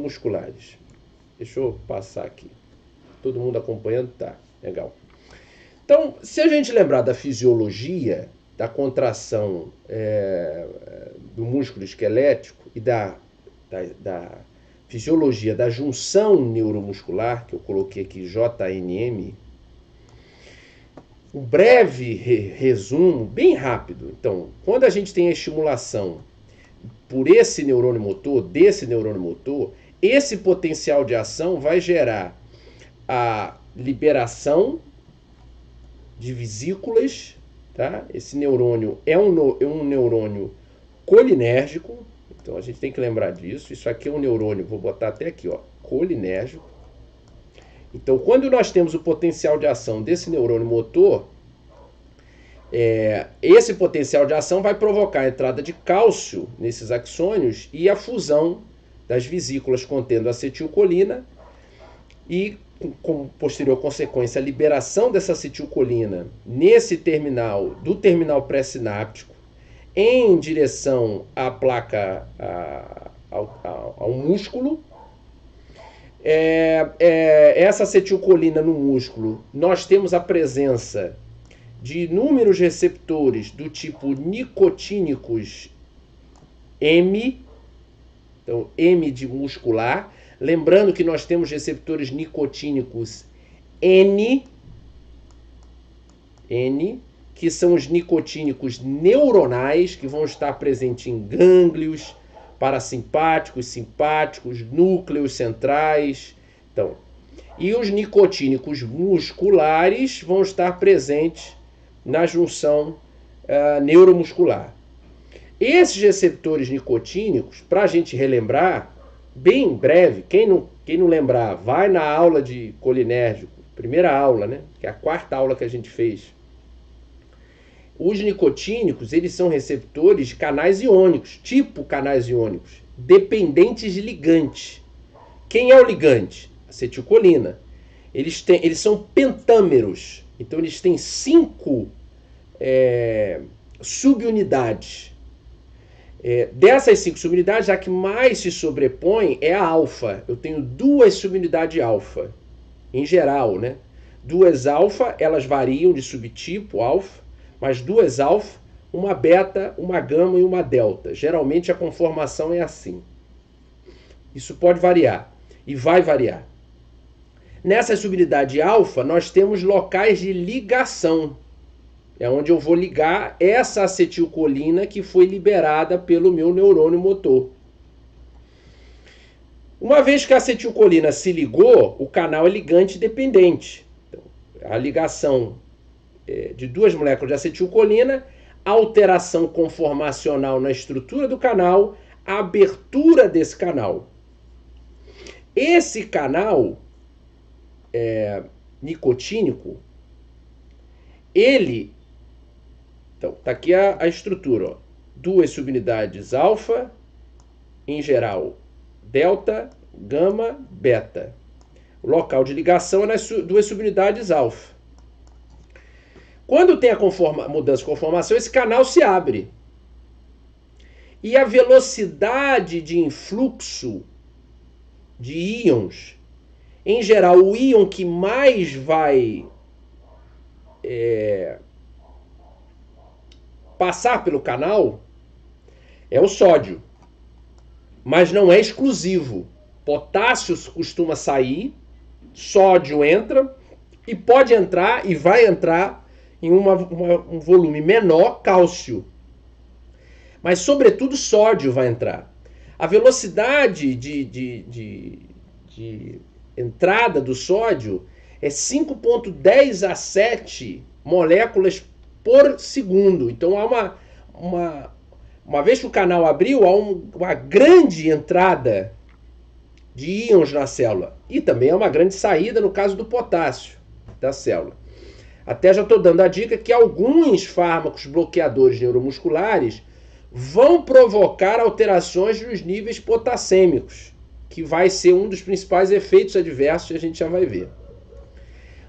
neuromusculares. Deixa eu passar aqui. Todo mundo acompanhando? Tá, legal. Então, se a gente lembrar da fisiologia, da contração do músculo esquelético e da fisiologia da junção neuromuscular, que eu coloquei aqui JNM, um breve resumo, bem rápido. Então, quando a gente tem a estimulação por esse neurônio motor, desse neurônio motor, esse potencial de ação vai gerar a liberação de vesículas, tá? Esse neurônio é um neurônio colinérgico, então a gente tem que lembrar disso. Isso aqui é um neurônio, vou botar até aqui, ó, colinérgico. Então, quando nós temos o potencial de ação desse neurônio motor, esse potencial de ação vai provocar a entrada de cálcio nesses axônios e a fusão das vesículas contendo acetilcolina e, como posterior consequência, a liberação dessa acetilcolina nesse terminal, do terminal pré-sináptico, em direção à placa, ao músculo. Essa acetilcolina no músculo, nós temos a presença de inúmeros receptores do tipo nicotínicos M, então M de muscular, lembrando que nós temos receptores nicotínicos N, que são os nicotínicos neuronais, que vão estar presentes em gânglios parasimpáticos, simpáticos, núcleos centrais. Então, e os nicotínicos musculares vão estar presentes na junção neuromuscular. Esses receptores nicotínicos, para a gente relembrar, bem breve, quem não lembrar, vai na aula de colinérgico, primeira aula, né? Que é a quarta aula que a gente fez. Os nicotínicos, eles são receptores de canais iônicos, tipo canais iônicos, dependentes de ligante. Quem é o ligante? Acetilcolina. Eles são pentâmeros, então eles têm 5 subunidades. Dessas 5 subunidades, a que mais se sobrepõe é a alfa. Eu tenho 2 subunidades alfa, em geral, né? 2 alfa, elas variam de subtipo alfa, mas 2 alfa, uma beta, uma gama e uma delta. Geralmente a conformação é assim. Isso pode variar e vai variar. Nessa subunidade alfa, nós temos locais de ligação. É onde eu vou ligar essa acetilcolina que foi liberada pelo meu neurônio motor. Uma vez que a acetilcolina se ligou, o canal é ligante dependente. Então, a ligação de 2 moléculas de acetilcolina, alteração conformacional na estrutura do canal, a abertura desse canal. Esse canal nicotínico, ele... Então, tá aqui a estrutura, ó. 2 subunidades alfa, em geral, delta, gama, beta. O local de ligação é nas 2 subunidades alfa. Quando tem a mudança de conformação, esse canal se abre. E a velocidade de influxo de íons, em geral, o íon que mais vai passar pelo canal é o sódio. Mas não é exclusivo. Potássio costuma sair, sódio entra, e pode entrar e vai entrar em um volume menor, cálcio. Mas, sobretudo, sódio vai entrar. A velocidade de entrada do sódio é 5,10 a 7 moléculas por segundo. Então, há uma vez que o canal abriu, há uma grande entrada de íons na célula. E também há uma grande saída no caso do potássio da célula. Até já estou dando a dica que alguns fármacos bloqueadores neuromusculares vão provocar alterações nos níveis potassêmicos, que vai ser um dos principais efeitos adversos que a gente já vai ver.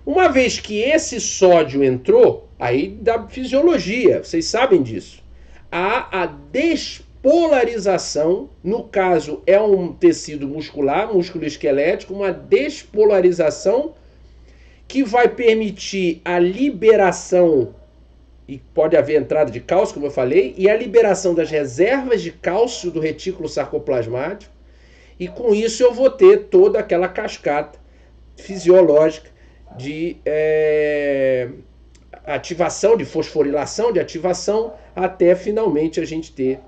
Uma vez que esse sódio entrou, aí da fisiologia, vocês sabem disso, há a despolarização, no caso é um tecido muscular, músculo esquelético, uma despolarização que vai permitir a liberação, e pode haver entrada de cálcio, como eu falei, e a liberação das reservas de cálcio do retículo sarcoplasmático, e com isso eu vou ter toda aquela cascata fisiológica de ativação, de fosforilação, de ativação, até finalmente a gente ter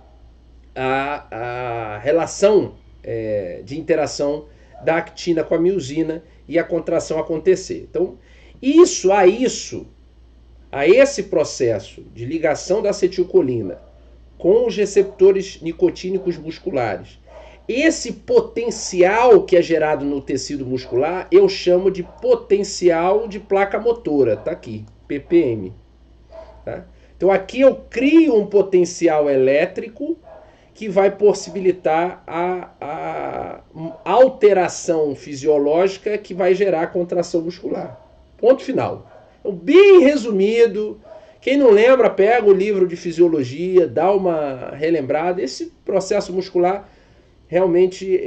a relação de interação da actina com a miosina e a contração acontecer. Então, a esse processo de ligação da acetilcolina com os receptores nicotínicos musculares, esse potencial que é gerado no tecido muscular, eu chamo de potencial de placa motora, tá aqui, ppm. Tá? Então aqui eu crio um potencial elétrico que vai possibilitar a alteração fisiológica que vai gerar contração muscular. Ponto final. Então, bem resumido, quem não lembra, pega o livro de fisiologia, dá uma relembrada. Esse processo muscular realmente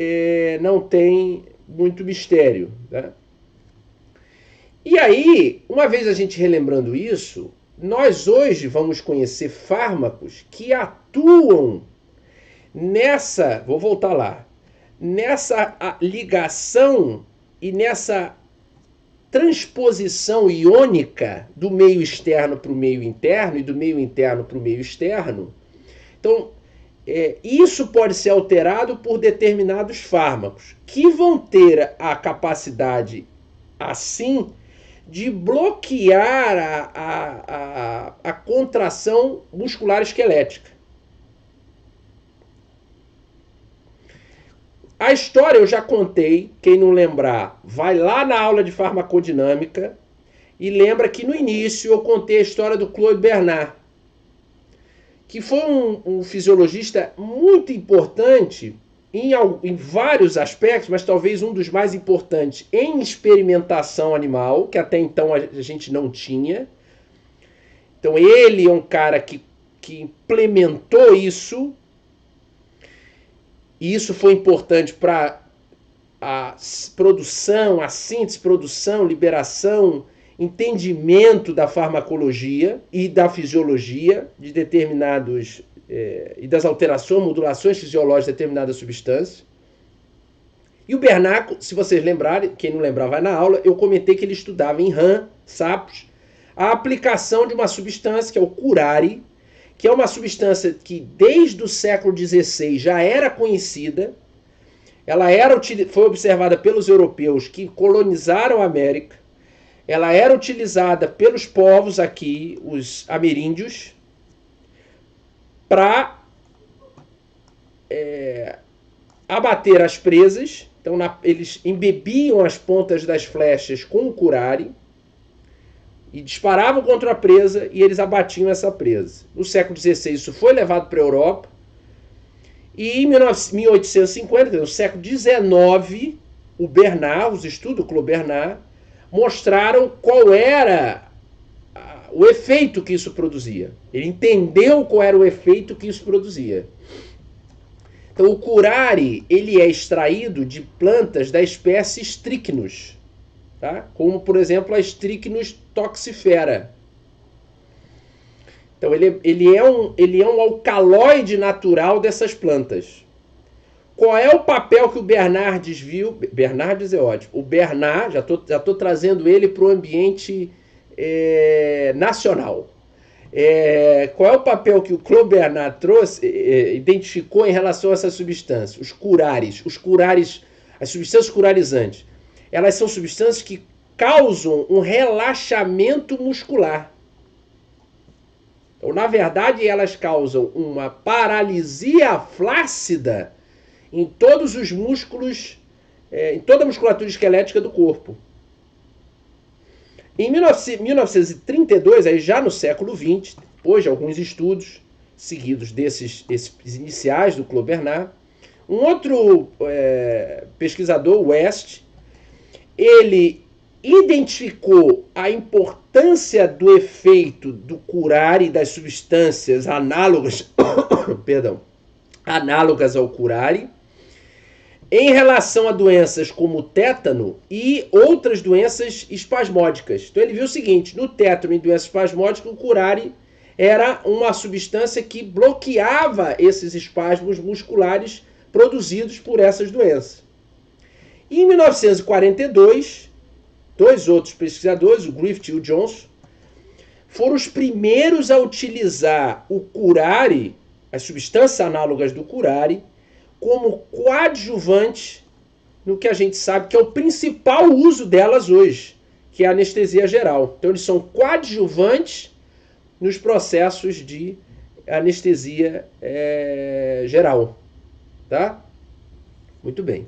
não tem muito mistério. Né? E aí, uma vez a gente relembrando isso, nós hoje vamos conhecer fármacos que atuam vou voltar lá, nessa ligação e nessa transposição iônica do meio externo para o meio interno e do meio interno para o meio externo. Então, isso pode ser alterado por determinados fármacos, que vão ter a capacidade, assim, de bloquear a contração muscular esquelética. A história eu já contei, quem não lembrar, vai lá na aula de farmacodinâmica e lembra que no início eu contei a história do Claude Bernard, que foi um fisiologista muito importante em vários aspectos, mas talvez um dos mais importantes em experimentação animal, que até então a gente não tinha. Então ele é um cara que implementou isso, e isso foi importante para a produção, a síntese, produção, liberação, entendimento da farmacologia e da fisiologia de determinados e das alterações, modulações fisiológicas de determinadas substâncias. E o Bernard, se vocês lembrarem, quem não lembrar vai na aula, eu comentei que ele estudava em rã, sapos, a aplicação de uma substância que é o curare, que é uma substância que desde o século XVI já era conhecida. Ela foi observada pelos europeus que colonizaram a América. Ela era utilizada pelos povos aqui, os ameríndios, para abater as presas. Então eles embebiam as pontas das flechas com o curare e disparavam contra a presa e eles abatiam essa presa. No século XVI isso foi levado para a Europa e em 1850, no século XIX, o Bernard, os estudos do Claude Bernard, mostraram qual era o efeito que isso produzia. Ele entendeu qual era o efeito que isso produzia. Então o curare, ele é extraído de plantas da espécie Strychnus, tá? Como por exemplo a Strychnus toxifera. Então ele é um alcaloide natural dessas plantas. Qual é o papel que o Bernardes viu? Bernardes é ótimo. O Bernard, já tô trazendo ele para o ambiente nacional. Qual é o papel que o Claude Bernard identificou em relação a essa substância? Os curares, as substâncias curarizantes. Elas são substâncias que causam um relaxamento muscular. Então, na verdade, elas causam uma paralisia flácida em todos os músculos, em toda a musculatura esquelética do corpo. Em 1932, aí já no século XX, depois de alguns estudos seguidos desses iniciais do Claude Bernard, um outro pesquisador, West, ele identificou a importância do efeito do curare das substâncias análogas, análogas ao curare, em relação a doenças como tétano e outras doenças espasmódicas. Então ele viu o seguinte, no tétano e doenças espasmódicas, o curare era uma substância que bloqueava esses espasmos musculares produzidos por essas doenças. E em 1942, dois outros pesquisadores, o Griffith e o Johnson, foram os primeiros a utilizar o curare, as substâncias análogas do curare, como coadjuvante no que a gente sabe que é o principal uso delas hoje, que é a anestesia geral. Então eles são coadjuvantes nos processos de anestesia geral, tá? Muito bem.